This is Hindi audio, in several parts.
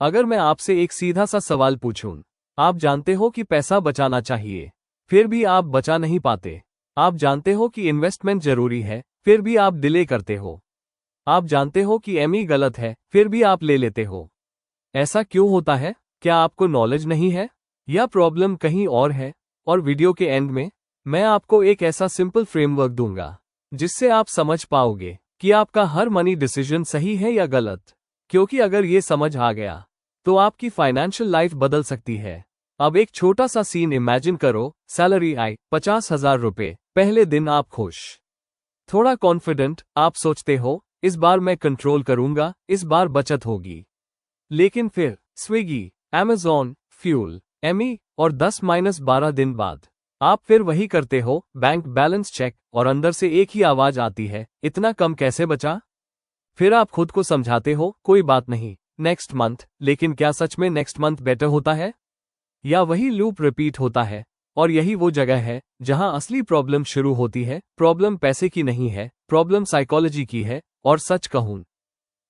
अगर मैं आपसे एक सीधा सा सवाल पूछूं, आप जानते हो कि पैसा बचाना चाहिए, फिर भी आप बचा नहीं पाते। आप जानते हो कि इन्वेस्टमेंट जरूरी है, फिर भी आप डिले करते हो। आप जानते हो कि एमई गलत है, फिर भी आप ले लेते हो। ऐसा क्यों होता है? क्या आपको नॉलेज नहीं है, या प्रॉब्लम कहीं और है? और वीडियो के एंड में मैं आपको एक ऐसा सिंपल फ्रेमवर्क दूंगा जिससे आप समझ पाओगे कि आपका हर मनी डिसीजन सही है या गलत। क्योंकि अगर ये समझ आ गया तो आपकी फाइनेंशियल लाइफ बदल सकती है। अब एक छोटा सा सीन इमेजिन करो, सैलरी आई 50,000 रुपए, पहले दिन आप खुश, थोड़ा कॉन्फिडेंट, आप सोचते हो इस बार मैं कंट्रोल करूंगा, इस बार बचत होगी। लेकिन फिर स्विगी, अमेज़ॉन, फ्यूल, एमी और 10-12 दिन बाद आप फिर वही करते हो, बैंक बैलेंस चेक, और अंदर से एक ही आवाज आती है, इतना कम कैसे बचा? फिर आप खुद को समझाते हो कोई बात नहीं, नेक्स्ट मंथ। लेकिन क्या सच में नेक्स्ट मंथ बेटर होता है? या वही लूप रिपीट होता है? और यही वो जगह है जहां असली प्रॉब्लम शुरू होती है। प्रॉब्लम पैसे की नहीं है, प्रॉब्लम साइकोलॉजी की है। और सच कहूं,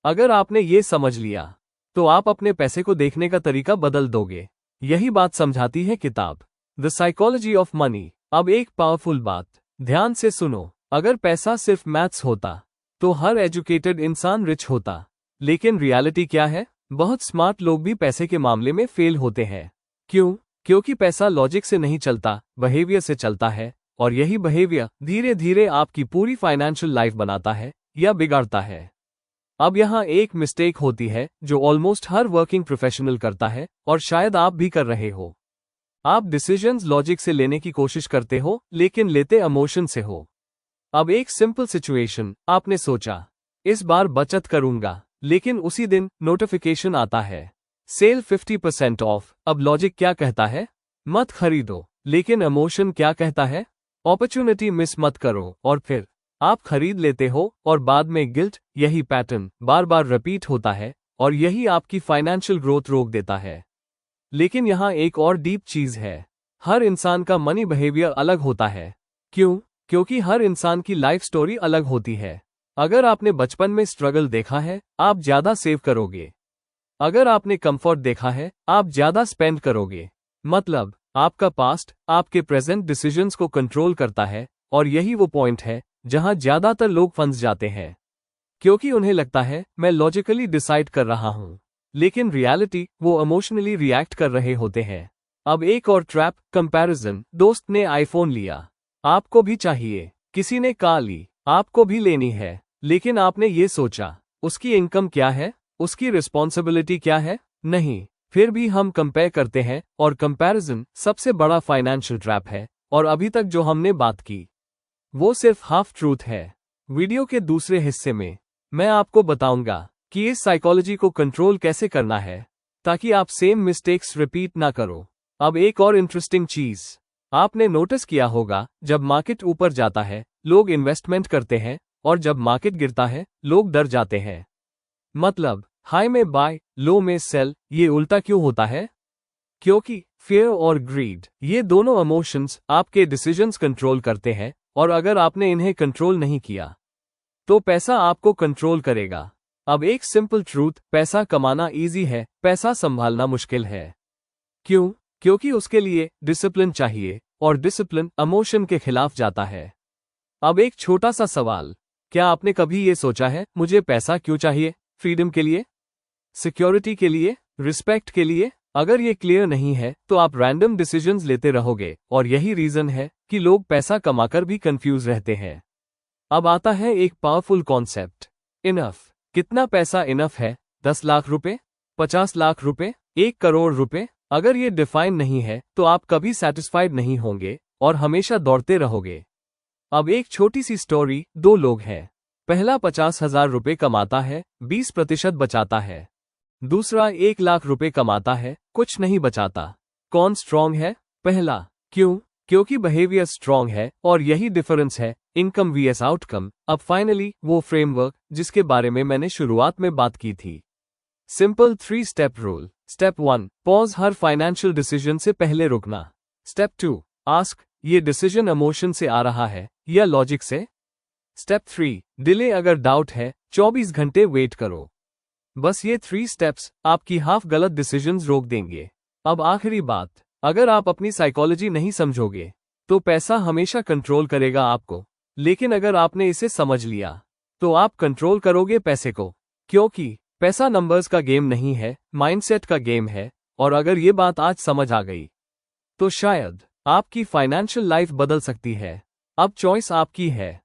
अगर आपने ये समझ लिया तो आप अपने पैसे को देखने का तरीका बदल दोगे। यही बात समझाती है किताब द साइकोलॉजी ऑफ मनी। अब एक पावरफुल बात ध्यान से सुनो, अगर पैसा सिर्फ मैथ्स होता तो हर एजुकेटेड इंसान रिच होता। लेकिन रियलिटी क्या है? बहुत स्मार्ट लोग भी पैसे के मामले में फेल होते हैं। क्यों? क्योंकि पैसा लॉजिक से नहीं चलता, बिहेवियर से चलता है। और यही बिहेवियर धीरे धीरे आपकी पूरी फाइनेंशियल लाइफ बनाता है या बिगाड़ता है। अब यहाँ एक मिस्टेक होती है जो ऑलमोस्ट हर वर्किंग प्रोफेशनल करता है, और शायद आप भी कर रहे हो। आप डिसीजंस लॉजिक से लेने की कोशिश करते हो, लेकिन लेते इमोशन से हो। अब एक सिंपल सिचुएशन, आपने सोचा इस बार बचत करूंगा, लेकिन उसी दिन नोटिफिकेशन आता है, सेल 50% ऑफ। अब लॉजिक क्या कहता है? मत खरीदो। लेकिन इमोशन क्या कहता है? अपॉर्चुनिटी मिस मत करो। और फिर आप खरीद लेते हो, और बाद में गिल्ट। यही पैटर्न बार बार रिपीट होता है, और यही आपकी फाइनेंशियल ग्रोथ रोक देता है। लेकिन यहाँ एक और डीप चीज है, हर इंसान का मनी बिहेवियर अलग होता है। क्यों? क्योंकि हर इंसान की लाइफ स्टोरी अलग होती है। अगर आपने बचपन में स्ट्रगल देखा है, आप ज्यादा सेव करोगे। अगर आपने कंफर्ट देखा है, आप ज्यादा स्पेंड करोगे। मतलब आपका पास्ट आपके प्रेजेंट डिसीजंस को कंट्रोल करता है। और यही वो पॉइंट है जहां ज्यादातर लोग फंस जाते हैं, क्योंकि उन्हें लगता है मैं लॉजिकली डिसाइड कर रहा हूं, लेकिन रियलिटी वो इमोशनली रिएक्ट कर रहे होते हैं। अब एक और ट्रैप, कंपैरिजन। दोस्त ने आईफोन लिया, आपको भी चाहिए। किसी ने कार ली, आपको भी लेनी है। लेकिन आपने ये सोचा उसकी इनकम क्या है, उसकी रिस्पॉन्सिबिलिटी क्या है? नहीं। फिर भी हम कंपेयर करते हैं, और कंपैरिजन सबसे बड़ा फाइनेंशियल ट्रैप है। और अभी तक जो हमने बात की वो सिर्फ हाफ ट्रूथ है। वीडियो के दूसरे हिस्से में मैं आपको बताऊंगा कि इस साइकोलॉजी को कंट्रोल कैसे करना है, ताकि आप सेम मिस्टेक्स रिपीट ना करो। अब एक और इंटरेस्टिंग चीज आपने नोटिस किया होगा, जब मार्केट ऊपर जाता है लोग इन्वेस्टमेंट करते हैं, और जब मार्केट गिरता है लोग डर जाते हैं। मतलब हाई में बाय, लो में सेल। ये उल्टा क्यों होता है? क्योंकि फियर और ग्रीड, ये दोनों इमोशंस आपके डिसीजंस कंट्रोल करते हैं, और अगर आपने इन्हें कंट्रोल नहीं किया तो पैसा आपको कंट्रोल करेगा। अब एक सिंपल ट्रूथ, पैसा कमाना इजी है, पैसा संभालना मुश्किल है। क्यों? क्योंकि उसके लिए डिसिप्लिन चाहिए, और डिसिप्लिन इमोशन के खिलाफ जाता है। अब एक छोटा सा सवाल, क्या आपने कभी ये सोचा है मुझे पैसा क्यों चाहिए? फ्रीडम के लिए? सिक्योरिटी के लिए? रिस्पेक्ट के लिए? अगर ये क्लियर नहीं है तो आप रैंडम डिसीजंस लेते रहोगे, और यही रीजन है कि लोग पैसा कमाकर भी कंफ्यूज रहते हैं। अब आता है एक पावरफुल कॉन्सेप्ट, इनफ। कितना पैसा इनफ है? 10 लाख रुपए, 50 लाख रुपए, 1 करोड़ रुपए? अगर ये डिफाइन नहीं है तो आप कभी सेटिस्फाइड नहीं होंगे, और हमेशा दौड़ते रहोगे। अब एक छोटी सी स्टोरी, 2 लोग हैं। पहला 50,000 रुपए कमाता है, 20% बचाता है। दूसरा 1 लाख रुपए कमाता है, कुछ नहीं बचाता। कौन स्ट्रांग है? पहला। क्यों? क्योंकि बिहेवियर स्ट्रांग है, और यही डिफरेंस है, इनकम वीएस आउटकम। अब फाइनली वो फ्रेमवर्क जिसके बारे में मैंने शुरुआत में बात की थी। Simple 3 step rule. Step 1, pause, हर फाइनेंशियल डिसीजन से पहले रुकना। स्टेप 2, आस्क, ये डिसीजन इमोशन से आ रहा है या लॉजिक से? स्टेप 3, डिले, अगर डाउट है 24 घंटे वेट करो। बस ये 3 स्टेप्स आपकी हाफ गलत डिसीजंस रोक देंगे। अब आखिरी बात, अगर आप अपनी साइकोलॉजी नहीं समझोगे तो पैसा हमेशा कंट्रोल करेगा आपको, लेकिन अगर आपने इसे समझ लिया तो आप कंट्रोल करोगे पैसे को, क्योंकि पैसा नंबर्स का गेम नहीं है, माइंडसेट का गेम है। और अगर ये बात आज समझ आ गई तो शायद आपकी फाइनेंशियल लाइफ बदल सकती है। अब चॉइस आपकी है।